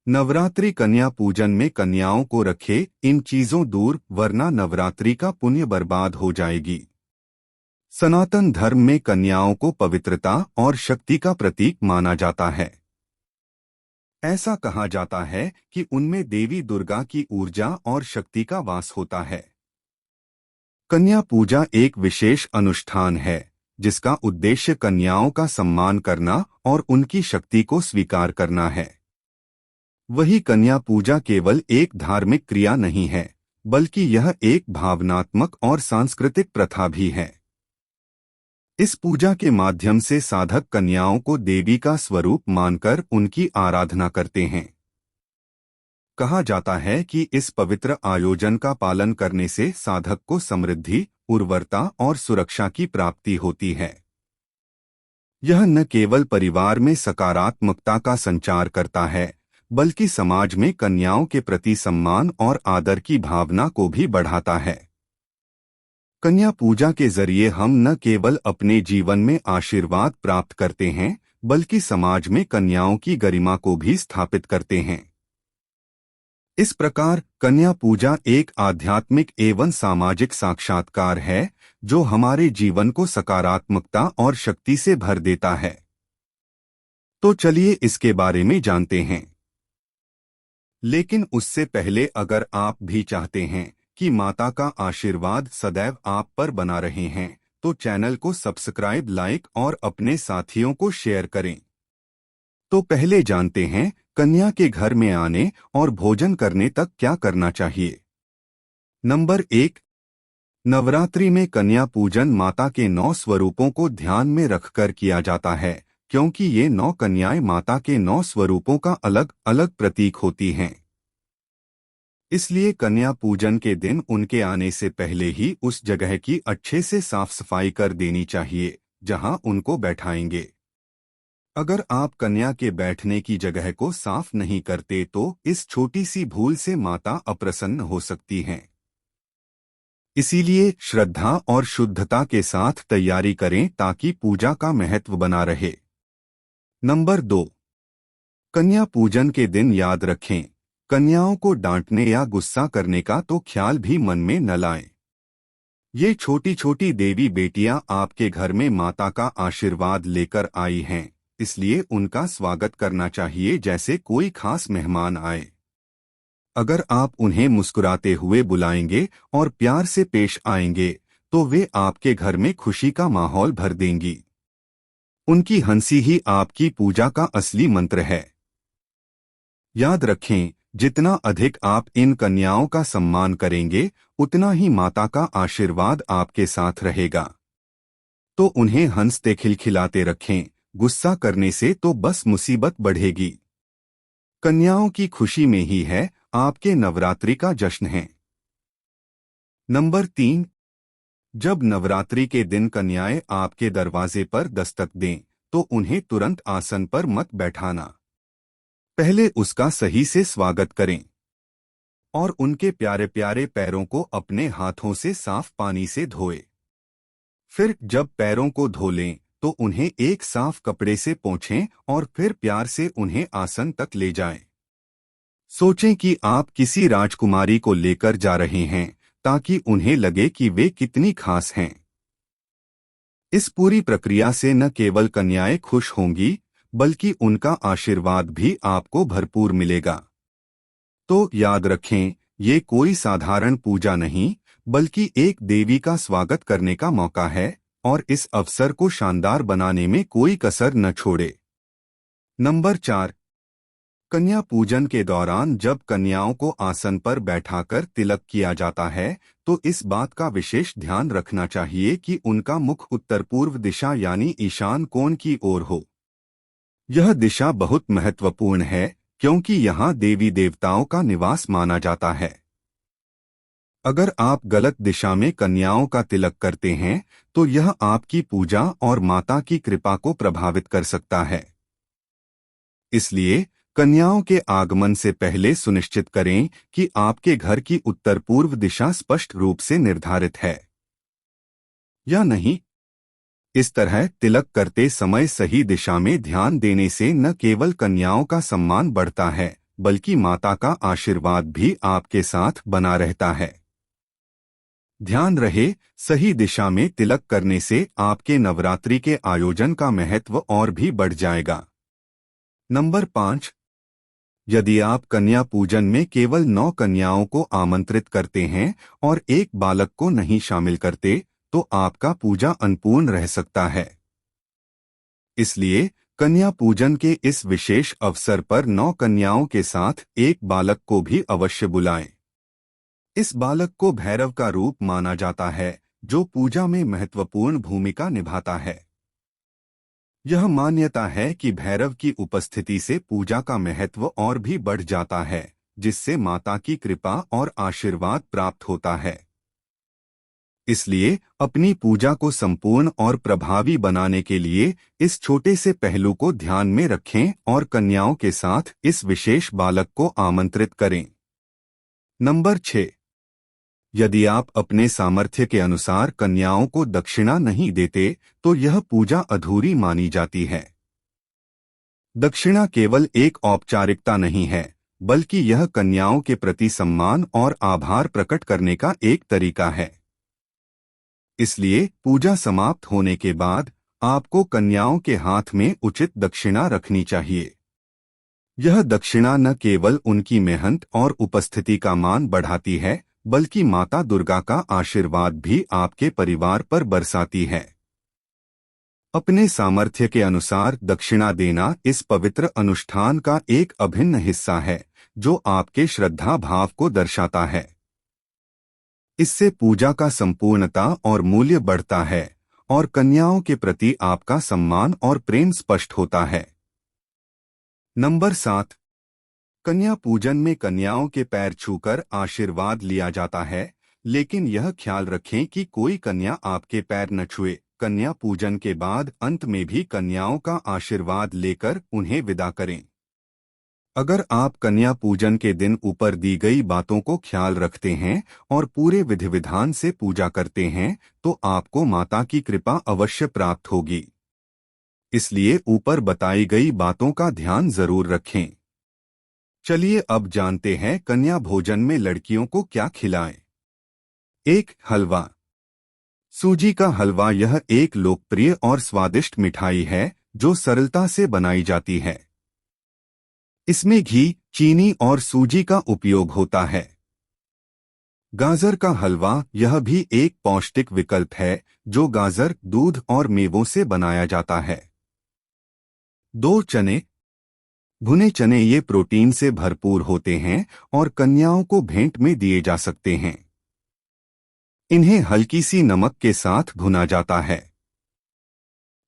नवरात्रि कन्या पूजन में कन्याओं को रखे इन चीजों दूर, वरना नवरात्रि का पुण्य बर्बाद हो जाएगी। सनातन धर्म में कन्याओं को पवित्रता और शक्ति का प्रतीक माना जाता है। ऐसा कहा जाता है कि उनमें देवी दुर्गा की ऊर्जा और शक्ति का वास होता है। कन्या पूजा एक विशेष अनुष्ठान है जिसका उद्देश्य कन्याओं का सम्मान करना और उनकी शक्ति को स्वीकार करना है। वही कन्या पूजा केवल एक धार्मिक क्रिया नहीं है, बल्कि यह एक भावनात्मक और सांस्कृतिक प्रथा भी है। इस पूजा के माध्यम से साधक कन्याओं को देवी का स्वरूप मानकर उनकी आराधना करते हैं। कहा जाता है कि इस पवित्र आयोजन का पालन करने से साधक को समृद्धि, उर्वरता और सुरक्षा की प्राप्ति होती है। यह न केवल परिवार में सकारात्मकता का संचार करता है, बल्कि समाज में कन्याओं के प्रति सम्मान और आदर की भावना को भी बढ़ाता है। कन्या पूजा के जरिए हम न केवल अपने जीवन में आशीर्वाद प्राप्त करते हैं, बल्कि समाज में कन्याओं की गरिमा को भी स्थापित करते हैं। इस प्रकार कन्या पूजा एक आध्यात्मिक एवं सामाजिक साक्षात्कार है जो हमारे जीवन को सकारात्मकता और शक्ति से भर देता है। तो चलिए इसके बारे में जानते हैं। लेकिन उससे पहले अगर आप भी चाहते हैं कि माता का आशीर्वाद सदैव आप पर बना रहे हैं, तो चैनल को सब्सक्राइब, लाइक और अपने साथियों को शेयर करें। तो पहले जानते हैं कन्या के घर में आने और भोजन करने तक क्या करना चाहिए। नंबर 1, नवरात्रि में कन्या पूजन माता के 9 स्वरूपों को ध्यान में रखकर किया जाता है, क्योंकि ये 9 कन्याएं माता के 9 स्वरूपों का अलग अलग प्रतीक होती हैं। इसलिए कन्या पूजन के दिन उनके आने से पहले ही उस जगह की अच्छे से साफ सफाई कर देनी चाहिए जहां उनको बैठाएंगे। अगर आप कन्या के बैठने की जगह को साफ नहीं करते तो इस छोटी सी भूल से माता अप्रसन्न हो सकती हैं। इसीलिए श्रद्धा और शुद्धता के साथ तैयारी करें ताकि पूजा का महत्व बना रहे। नंबर 2, कन्या पूजन के दिन याद रखें, कन्याओं को डांटने या गुस्सा करने का तो ख्याल भी मन में न लाएं। ये छोटी छोटी देवी बेटियां आपके घर में माता का आशीर्वाद लेकर आई हैं, इसलिए उनका स्वागत करना चाहिए जैसे कोई खास मेहमान आए। अगर आप उन्हें मुस्कुराते हुए बुलाएंगे और प्यार से पेश आएंगे तो वे आपके घर में खुशी का माहौल भर देंगी। उनकी हंसी ही आपकी पूजा का असली मंत्र है। याद रखें, जितना अधिक आप इन कन्याओं का सम्मान करेंगे, उतना ही माता का आशीर्वाद आपके साथ रहेगा। तो उन्हें हंसते खिलखिलाते रखें, गुस्सा करने से तो बस मुसीबत बढ़ेगी। कन्याओं की खुशी में ही है आपके नवरात्रि का जश्न है। नंबर 3, जब नवरात्रि के दिन कन्याएं आपके दरवाजे पर दस्तक दें, तो उन्हें तुरंत आसन पर मत बैठाना। पहले उसका सही से स्वागत करें और उनके प्यारे प्यारे पैरों को अपने हाथों से साफ पानी से धोएं। फिर जब पैरों को धो लें तो उन्हें एक साफ कपड़े से पोंछें और फिर प्यार से उन्हें आसन तक ले जाएं। सोचें कि आप किसी राजकुमारी को लेकर जा रहे हैं ताकि उन्हें लगे कि वे कितनी खास हैं। इस पूरी प्रक्रिया से न केवल कन्याएं खुश होंगी, बल्कि उनका आशीर्वाद भी आपको भरपूर मिलेगा। तो याद रखें, ये कोई साधारण पूजा नहीं, बल्कि एक देवी का स्वागत करने का मौका है और इस अवसर को शानदार बनाने में कोई कसर न छोड़े। नंबर 4, कन्या पूजन के दौरान जब कन्याओं को आसन पर बैठाकर तिलक किया जाता है, तो इस बात का विशेष ध्यान रखना चाहिए कि उनका मुख उत्तर पूर्व दिशा यानी ईशान कोण की ओर हो। यह दिशा बहुत महत्वपूर्ण है क्योंकि यहाँ देवी देवताओं का निवास माना जाता है। अगर आप गलत दिशा में कन्याओं का तिलक करते हैं तो यह आपकी पूजा और माता की कृपा को प्रभावित कर सकता है। इसलिए कन्याओं के आगमन से पहले सुनिश्चित करें कि आपके घर की उत्तर पूर्व दिशा स्पष्ट रूप से निर्धारित है या नहीं। इस तरह तिलक करते समय सही दिशा में ध्यान देने से न केवल कन्याओं का सम्मान बढ़ता है, बल्कि माता का आशीर्वाद भी आपके साथ बना रहता है। ध्यान रहे, सही दिशा में तिलक करने से आपके नवरात्रि के आयोजन का महत्व और भी बढ़ जाएगा। नंबर 5। यदि आप कन्या पूजन में केवल 9 कन्याओं को आमंत्रित करते हैं और एक बालक को नहीं शामिल करते, तो आपका पूजा अनपूर्ण रह सकता है। इसलिए कन्या पूजन के इस विशेष अवसर पर 9 कन्याओं के साथ एक बालक को भी अवश्य बुलाएं। इस बालक को भैरव का रूप माना जाता है, जो पूजा में महत्वपूर्ण भूमिका निभाता है। यह मान्यता है कि भैरव की उपस्थिति से पूजा का महत्व और भी बढ़ जाता है, जिससे माता की कृपा और आशीर्वाद प्राप्त होता है। इसलिए अपनी पूजा को संपूर्ण और प्रभावी बनाने के लिए इस छोटे से पहलू को ध्यान में रखें और कन्याओं के साथ इस विशेष बालक को आमंत्रित करें। नंबर 6। यदि आप अपने सामर्थ्य के अनुसार कन्याओं को दक्षिणा नहीं देते, तो यह पूजा अधूरी मानी जाती है। दक्षिणा केवल एक औपचारिकता नहीं है, बल्कि यह कन्याओं के प्रति सम्मान और आभार प्रकट करने का एक तरीका है। इसलिए पूजा समाप्त होने के बाद आपको कन्याओं के हाथ में उचित दक्षिणा रखनी चाहिए। यह दक्षिणा न केवल उनकी मेहनत और उपस्थिति का मान बढ़ाती है, बल्कि माता दुर्गा का आशीर्वाद भी आपके परिवार पर बरसाती है। अपने सामर्थ्य के अनुसार दक्षिणा देना इस पवित्र अनुष्ठान का एक अभिन्न हिस्सा है, जो आपके श्रद्धा भाव को दर्शाता है। इससे पूजा का संपूर्णता और मूल्य बढ़ता है और कन्याओं के प्रति आपका सम्मान और प्रेम स्पष्ट होता है। नंबर 7। कन्या पूजन में कन्याओं के पैर छूकर आशीर्वाद लिया जाता है, लेकिन यह ख्याल रखें कि कोई कन्या आपके पैर न छुए। कन्या पूजन के बाद अंत में भी कन्याओं का आशीर्वाद लेकर उन्हें विदा करें। अगर आप कन्या पूजन के दिन ऊपर दी गई बातों को ख्याल रखते हैं और पूरे विधि विधान से पूजा करते हैं, तो आपको माता की कृपा अवश्य प्राप्त होगी। इसलिए ऊपर बताई गई बातों का ध्यान जरूर रखें। चलिए अब जानते हैं कन्या भोजन में लड़कियों को क्या खिलाएं। 1. हलवा। सूजी का हलवा यह एक लोकप्रिय और स्वादिष्ट मिठाई है, जो सरलता से बनाई जाती है। इसमें घी, चीनी और सूजी का उपयोग होता है। गाजर का हलवा यह भी एक पौष्टिक विकल्प है, जो गाजर, दूध और मेवों से बनाया जाता है। 2. चने। भुने चने ये प्रोटीन से भरपूर होते हैं और कन्याओं को भेंट में दिए जा सकते हैं। इन्हें हल्की सी नमक के साथ भुना जाता है।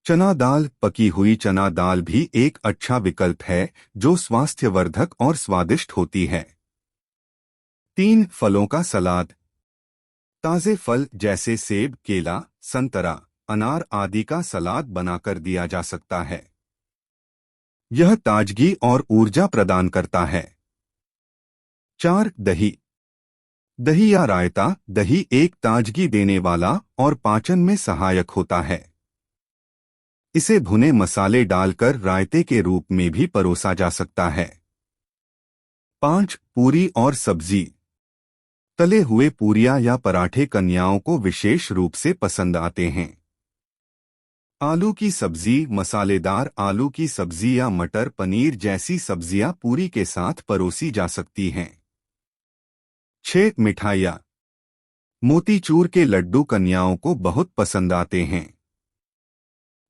चना दाल। पकी हुई चना दाल भी एक अच्छा विकल्प है, जो स्वास्थ्यवर्धक और स्वादिष्ट होती है। 3. फलों का सलाद। ताजे फल जैसे सेब, केला, संतरा, अनार आदि का सलाद बनाकर दिया जा सकता है। यह ताजगी और ऊर्जा प्रदान करता है। 4. दही। दही या रायता। दही एक ताजगी देने वाला और पाचन में सहायक होता है। इसे भुने मसाले डालकर रायते के रूप में भी परोसा जा सकता है। 5. पूरी और सब्जी। तले हुए पूरियां या पराठे कन्याओं को विशेष रूप से पसंद आते हैं। आलू की सब्जी। मसालेदार आलू की सब्जी या मटर पनीर जैसी सब्जियां पूरी के साथ परोसी जा सकती हैं। 6. मिठाइयाँ। मोतीचूर के लड्डू कन्याओं को बहुत पसंद आते हैं।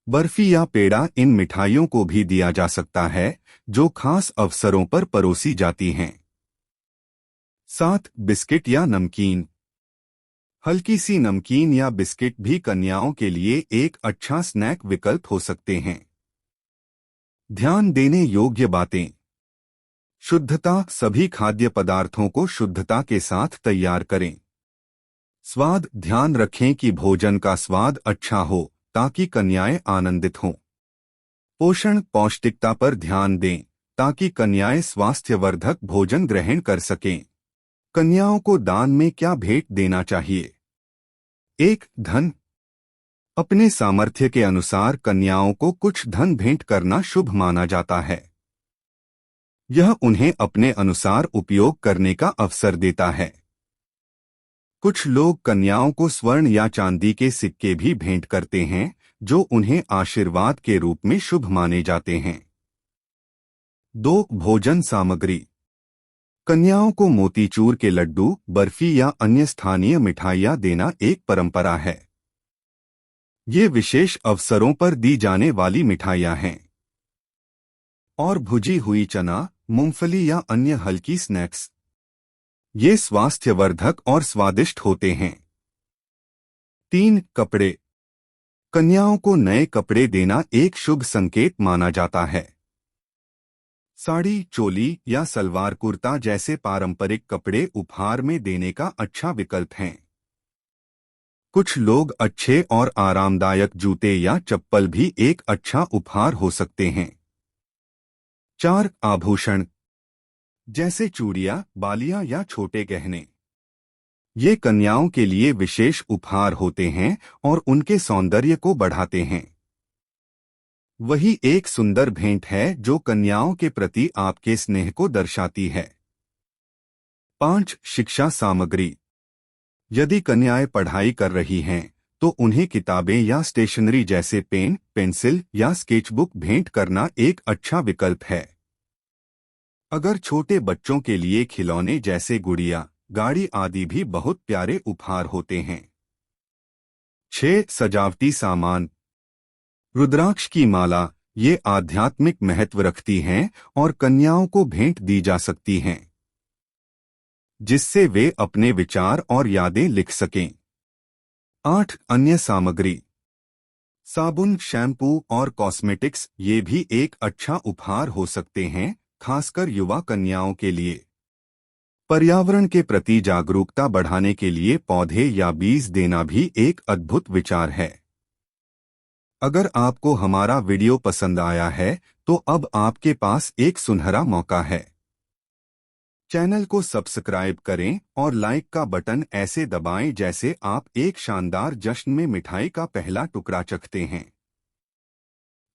बर्फी या पेड़ा इन मिठाइयों को भी दिया जा सकता है, जो खास अवसरों पर परोसी जाती हैं। 7. बिस्किट या नमकीन। हल्की सी नमकीन या बिस्किट भी कन्याओं के लिए एक अच्छा स्नैक विकल्प हो सकते हैं। ध्यान देने योग्य बातें। शुद्धता। सभी खाद्य पदार्थों को शुद्धता के साथ तैयार करें। स्वाद। ध्यान रखें कि भोजन का स्वाद अच्छा हो, ताकि कन्याएं आनंदित हों। पोषण। पौष्टिकता पर ध्यान दें, ताकि कन्याएं स्वास्थ्यवर्धक भोजन ग्रहण कर सकें। कन्याओं को दान में क्या भेंट देना चाहिए। 1. धन। अपने सामर्थ्य के अनुसार कन्याओं को कुछ धन भेंट करना शुभ माना जाता है। यह उन्हें अपने अनुसार उपयोग करने का अवसर देता है। कुछ लोग कन्याओं को स्वर्ण या चांदी के सिक्के भी भेंट करते हैं, जो उन्हें आशीर्वाद के रूप में शुभ माने जाते हैं। 2. भोजन सामग्री। कन्याओं को मोतीचूर के लड्डू, बर्फी या अन्य स्थानीय मिठाइयाँ देना एक परंपरा है। ये विशेष अवसरों पर दी जाने वाली मिठाइयाँ हैं। और भुजी हुई चना, मूंगफली या अन्य हल्की स्नैक्स। ये स्वास्थ्यवर्धक और स्वादिष्ट होते हैं। 3. कपड़े। कन्याओं को नए कपड़े देना एक शुभ संकेत माना जाता है। साड़ी, चोली या सलवार कुर्ता जैसे पारंपरिक कपड़े उपहार में देने का अच्छा विकल्प हैं। कुछ लोग अच्छे और आरामदायक जूते या चप्पल भी एक अच्छा उपहार हो सकते हैं। 4. आभूषण, जैसे चूड़ियां, बालियां या छोटे गहने। ये कन्याओं के लिए विशेष उपहार होते हैं और उनके सौंदर्य को बढ़ाते हैं। वही एक सुंदर भेंट है जो कन्याओं के प्रति आपके स्नेह को दर्शाती है। 5. शिक्षा सामग्री। यदि कन्याएं पढ़ाई कर रही हैं, तो उन्हें किताबें या स्टेशनरी जैसे पेन, पेंसिल या स्केचबुक भेंट करना एक अच्छा विकल्प है। अगर छोटे बच्चों के लिए खिलौने जैसे गुड़िया, गाड़ी आदि भी बहुत प्यारे उपहार होते हैं। 6. सजावटी सामान। रुद्राक्ष की माला, ये आध्यात्मिक महत्व रखती हैं और कन्याओं को भेंट दी जा सकती हैं, जिससे वे अपने विचार और यादें लिख सकें। 8. अन्य सामग्री। साबुन, शैम्पू और कॉस्मेटिक्स ये भी एक अच्छा उपहार हो सकते हैं, खासकर युवा कन्याओं के लिए। पर्यावरण के प्रति जागरूकता बढ़ाने के लिए पौधे या बीज देना भी एक अद्भुत विचार है। अगर आपको हमारा वीडियो पसंद आया है, तो अब आपके पास एक सुनहरा मौका है। चैनल को सब्सक्राइब करें और लाइक का बटन ऐसे दबाएं जैसे आप एक शानदार जश्न में मिठाई का पहला टुकड़ा चखते हैं।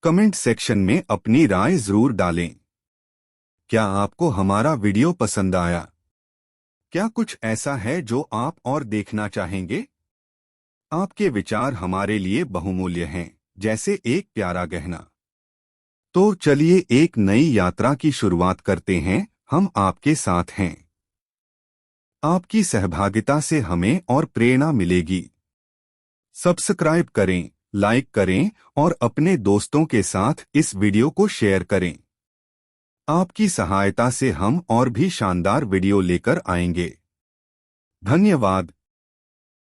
कमेंट सेक्शन में अपनी राय जरूर डालें। क्या आपको हमारा वीडियो पसंद आया? क्या कुछ ऐसा है जो आप और देखना चाहेंगे? आपके विचार हमारे लिए बहुमूल्य हैं, जैसे एक प्यारा गहना। तो चलिए एक नई यात्रा की शुरुआत करते हैं, हम आपके साथ हैं। आपकी सहभागिता से हमें और प्रेरणा मिलेगी। सब्सक्राइब करें, लाइक करें और अपने दोस्तों के साथ इस वीडियो को शेयर करें। आपकी सहायता से हम और भी शानदार वीडियो लेकर आएंगे। धन्यवाद।